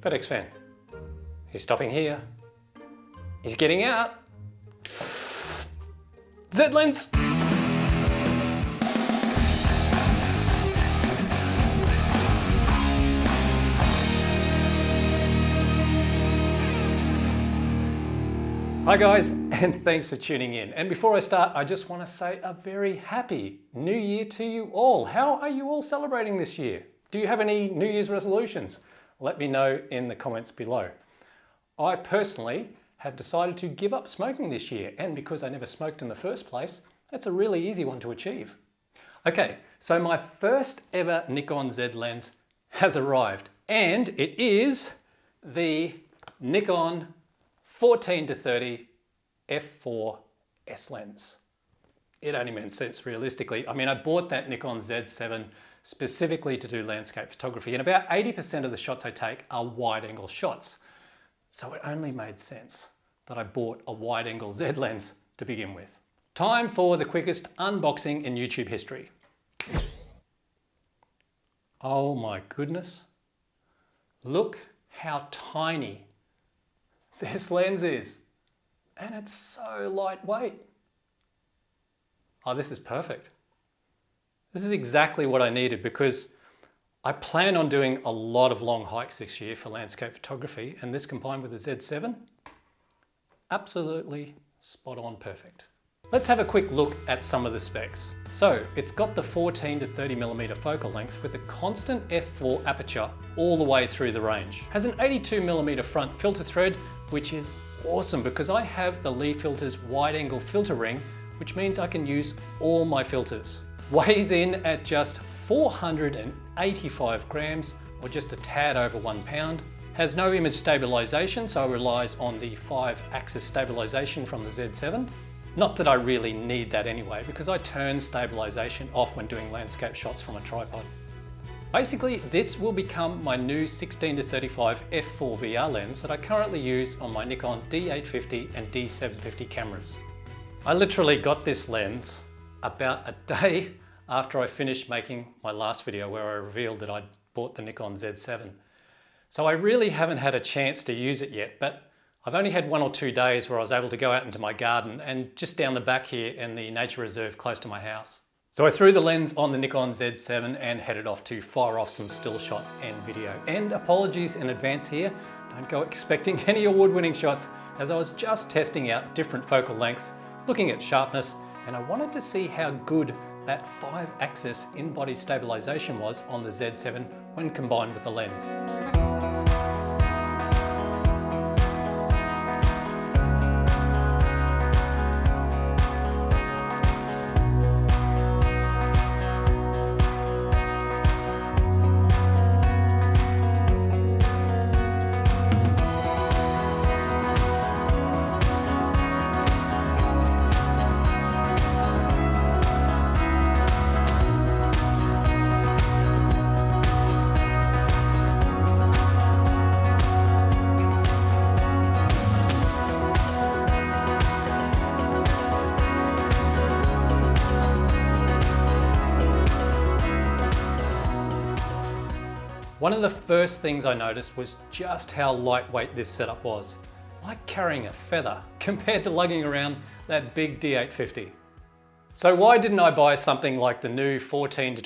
FedEx fan. He's stopping here. He's getting out. Z lens. Hi guys, and thanks for tuning in. And before I start, I just want to say a very happy New Year to you all. How are you all celebrating this year? Do you have any New Year's resolutions? Let me know in the comments below. I personally have decided to give up smoking this year, and because I never smoked in the first place, that's a really easy one to achieve. Okay, so my first ever Nikon Z lens has arrived, and it is the Nikon 14-30 F4 S lens. It only makes sense realistically. I mean, I bought that Nikon Z7 specifically to do landscape photography, and about 80% of the shots I take are wide angle shots. So it only made sense that I bought a wide angle Z lens to begin with. Time for the quickest unboxing in YouTube history. Oh my goodness. Look how tiny this lens is, and it's so lightweight. Oh, this is perfect. This is exactly what I needed because I plan on doing a lot of long hikes this year for landscape photography, and this combined with the Z7, absolutely spot on perfect. Let's have a quick look at some of the specs. So it's got the 14 to 30mm focal length with a constant F4 aperture all the way through the range. Has an 82mm front filter thread, which is awesome because I have the Lee Filters wide angle filter ring, which means I can use all my filters. Weighs in at just 485 grams or just a tad over 1 pound. Has no image stabilization, so it relies on the 5-axis stabilization from the Z7. Not that I really need that anyway, because I turn stabilization off when doing landscape shots from a tripod. Basically, this will become my new 16-35 f4 VR lens that I currently use on my Nikon D850 and D750 cameras. I literally got this lens about a day after I finished making my last video where I revealed that I'd bought the Nikon Z7. So I really haven't had a chance to use it yet, but I've only had 1 or 2 days where I was able to go out into my garden and just down the back here in the nature reserve close to my house. So I threw the lens on the Nikon Z7 and headed off to fire off some still shots and video. And apologies in advance here, don't go expecting any award-winning shots, as I was just testing out different focal lengths, looking at sharpness, and I wanted to see how good that 5-axis in-body stabilization was on the Z7 when combined with the lens. One of the first things I noticed was just how lightweight this setup was. Like carrying a feather compared to lugging around that big D850. So why didn't I buy something like the new 14-24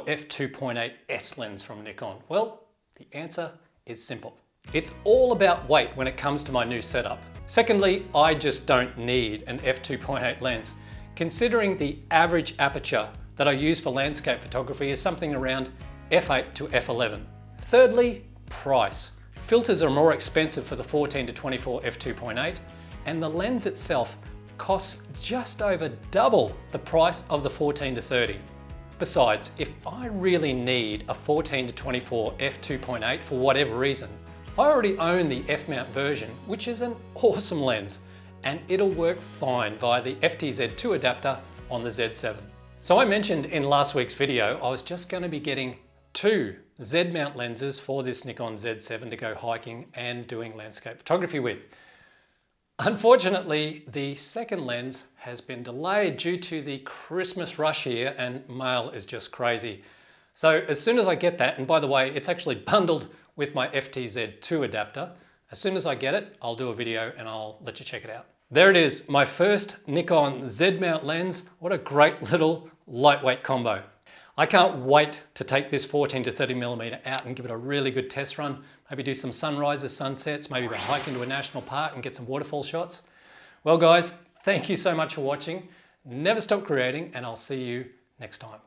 f2.8 S lens from Nikon? Well, the answer is simple. It's all about weight when it comes to my new setup. Secondly, I just don't need an f2.8 lens, considering the average aperture that I use for landscape photography is something around f8 to f11. Thirdly, price. Filters are more expensive for the 14-24 f2.8, and the lens itself costs just over double the price of the 14-30. Besides, if I really need a 14-24 f2.8 for whatever reason, I already own the F-mount version, which is an awesome lens, and it'll work fine via the FTZ2 adapter on the Z7. So I mentioned in last week's video, I was just going to be getting 2 Z-mount lenses for this Nikon Z7 to go hiking and doing landscape photography with. Unfortunately, the second lens has been delayed due to the Christmas rush here, and mail is just crazy. So as soon as I get that, and by the way, it's actually bundled with my FTZ2 adapter. As soon as I get it, I'll do a video and I'll let you check it out. There it is, my first Nikon Z mount lens. What a great little lightweight combo. I can't wait to take this 14 to 30mm out and give it a really good test run. Maybe do some sunrises, sunsets, maybe go hike into a national park and get some waterfall shots. Well guys, thank you so much for watching. Never stop creating, and I'll see you next time.